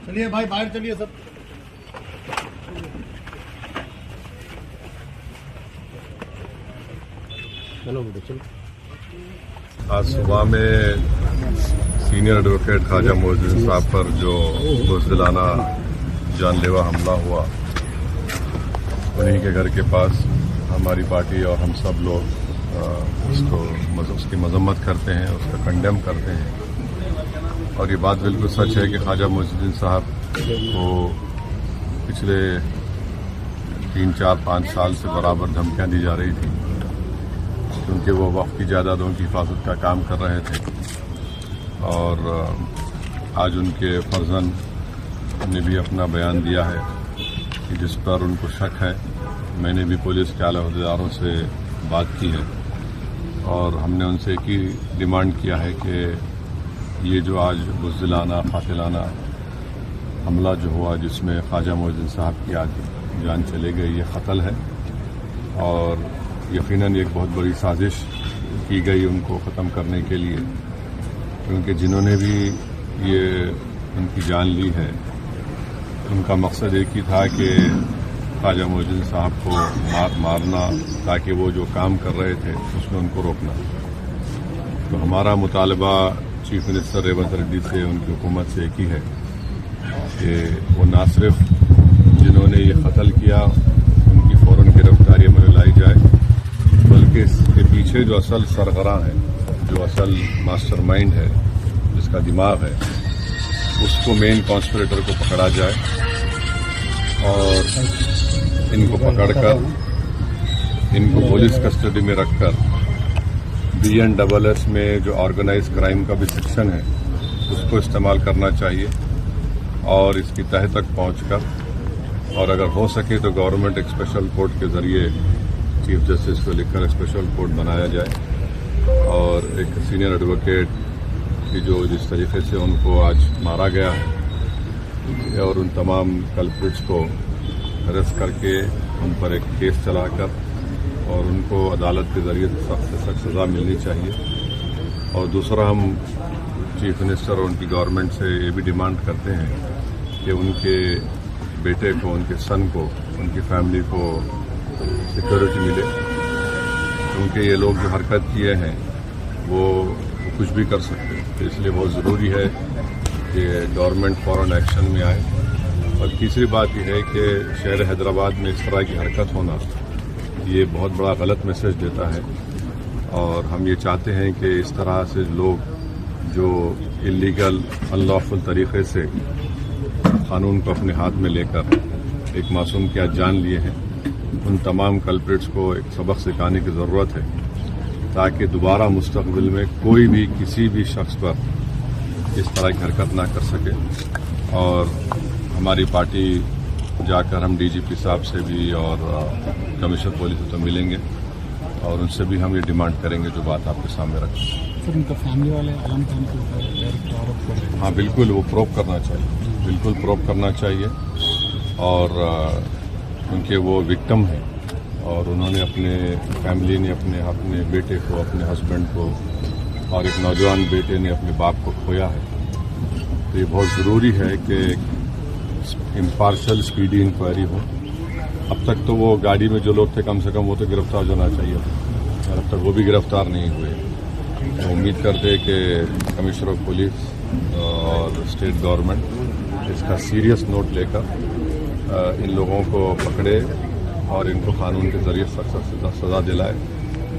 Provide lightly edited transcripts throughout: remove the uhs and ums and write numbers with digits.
چلیے بھائی باہر چلیے سب. چلو بیٹا چلو. آج صبح میں سینئر ایڈوکیٹ خواجہ معز الدین صاحب پر جو بزدلانہ جان لیوا حملہ ہوا، انہیں کے گھر کے پاس ہماری پارٹی اور ہم سب لوگ اس کی مذمت کرتے ہیں، اس کا کنڈیم کرتے ہیں. اور یہ بات بالکل سچ ہے کہ خواجہ معز الدین صاحب کو پچھلے 3, 4, 5 سال سے برابر دھمکیاں دی جا رہی تھیں، کیونکہ وہ وقف کی جائیدادوں کی حفاظت کا کام کر رہے تھے. اور آج ان کے فرزند نے بھی اپنا بیان دیا ہے کہ جس پر ان کو شک ہے. میں نے بھی پولیس کے اعلیٰ عہدیداروں سے بات کی ہے اور ہم نے ان سے ایک ہی ڈیمانڈ کیا ہے کہ یہ جو آج بزدلانہ قاتلانہ حملہ جو ہوا، جس میں خواجہ معز الدین صاحب کی آج جان چلے گئی، یہ قتل ہے اور یقیناً ایک بہت بڑی سازش کی گئی ان کو ختم کرنے کے لیے، کیونکہ جنہوں نے بھی یہ ان کی جان لی ہے ان کا مقصد ایک ہی تھا کہ خواجہ معز الدین صاحب کو مارنا، تاکہ وہ جو کام کر رہے تھے اس میں ان کو روکنا. تو ہمارا مطالبہ چیف منسٹر ریونت ریڈی سے، ان کی حکومت سے ایک ہی ہے کہ وہ نہ صرف جنہوں نے یہ قتل کیا ان کی فوراً گرفتاری میں لائی جائے، بلکہ اس کے پیچھے جو اصل سرغراں ہے، جو اصل ماسٹر مائنڈ ہے، جس کا دماغ ہے، اس کو مین کانسپریٹر کو پکڑا جائے اور ان کو پکڑ کر ان کو پولیس کسٹڈی میں رکھ کر BNSS میں جو آرگنائز کرائم کا بھی سیکشن ہے اس کو استعمال کرنا چاہیے اور اس کی تہہ تک پہنچ کر، اور اگر ہو سکے تو گورنمنٹ ایک اسپیشل کورٹ کے ذریعے چیف جسٹس کو لکھ کر اسپیشل کورٹ بنایا جائے اور ایک سینئر ایڈوکیٹ کی جو جس طریقے سے ان کو آج مارا گیا ہے اور ان تمام کلپریٹس کو اریسٹ کر کے ان پر ایک کیس چلا کر اور ان کو عدالت کے ذریعے سخت سے سخت سزا ملنی چاہیے. اور دوسرا، ہم چیف منسٹر اور ان کی گورنمنٹ سے یہ بھی ڈیمانڈ کرتے ہیں کہ ان کے بیٹے کو، ان کے سن کو، ان کی فیملی کو سیکورٹی ملے، کیونکہ یہ لوگ جو حرکت کیے ہیں وہ کچھ بھی کر سکتے ہیں. تو اس لیے بہت ضروری ہے کہ گورنمنٹ فوراً ایکشن میں آئے. اور تیسری بات یہ ہے کہ شہر حیدرآباد میں اس طرح کی حرکت ہونا یہ بہت بڑا غلط میسج دیتا ہے اور ہم یہ چاہتے ہیں کہ اس طرح سے لوگ جو انلیگل انلافل طریقے سے قانون کو اپنے ہاتھ میں لے کر ایک معصوم کی آج جان لیے ہیں، ان تمام کلپریٹس کو ایک سبق سکھانے کی ضرورت ہے تاکہ دوبارہ مستقبل میں کوئی بھی کسی بھی شخص پر اس طرح کی حرکت نہ کر سکے. اور ہماری پارٹی جا کر ہم DGP صاحب سے بھی اور کمشنر پولیس سے تو ملیں گے اور ان سے بھی ہم یہ ڈیمانڈ کریں گے جو بات آپ کے سامنے رکھیں. سر، ان کا فیملی والے عالم خان کے اوپر ڈائریکٹ آروپ کر رہے ہیں. ہاں بالکل، وہ پروب کرنا چاہیے، بالکل پروب کرنا چاہیے. اور کیونکہ وہ وکٹم ہیں اور انہوں نے اپنے فیملی نے اپنے بیٹے کو، اپنے ہسبینڈ کو اور ایک نوجوان بیٹے نے اپنے باپ کو کھویا ہے. تو یہ بہت ضروری ہے کہ امپارشل اسپیڈی انکوائری ہو. اب تک تو وہ گاڑی میں جو لوگ تھے کم سے کم وہ تو گرفتار ہونا چاہیے تھا اور اب تک وہ بھی گرفتار نہیں ہوئے. امید کرتے کہ کمشنر آف پولیس اور اسٹیٹ گورنمنٹ اس کا سیریس نوٹ لے کر ان لوگوں کو پکڑے اور ان کو قانون کے ذریعے سخت سزا دلائے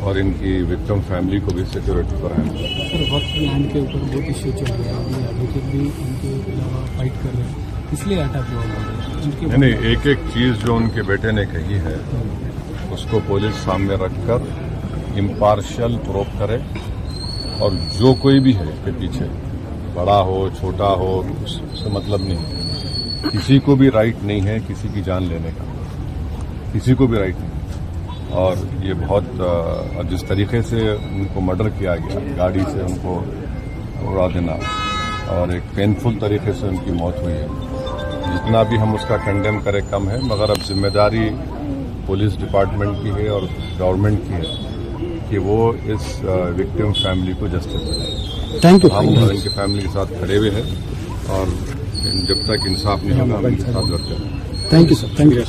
اور ان کی وکٹم فیملی کو بھی سیکورٹی فراہم کرے. سر، وقت لینڈ کے اوپر بہت ایشو چل رہا ہے، ایڈوکیٹ بھی ان کے علاوہ فائٹ کر رہے ہیں، اس لیے اٹیک ہوا ہے. نہیں، ایک ایک چیز جو ان کے بیٹے نے کہی ہے اس کو پولیس سامنے رکھ کر امپارشل پروب کرے اور جو کوئی بھی ہے اس کے پیچھے، بڑا ہو چھوٹا ہو، اس سے مطلب نہیں. کسی کو بھی رائٹ نہیں ہے کسی کی جان لینے کا، کسی کو بھی رائٹ نہیں. اور یہ بہت جس طریقے سے ان کو مرڈر کیا گیا، گاڑی سے ان کو اڑا دینا اور ایک پینفل طریقے سے ان کی موت ہوئی ہے، جتنا بھی ہم اس کا کنڈیم کریں کم ہے. مگر اب ذمہ داری پولیس ڈپارٹمنٹ کی ہے اور گورنمنٹ کی ہے کہ وہ اس وکٹم فیملی کو جسٹس دلائے. تھینک یو ہم ان کی فیملی کے ساتھ کھڑے ہوئے ہیں اور جب تک انصاف نہیں ہوگا ہم ان کے ساتھ لڑتے ہیں. Thank you sir. Thank you.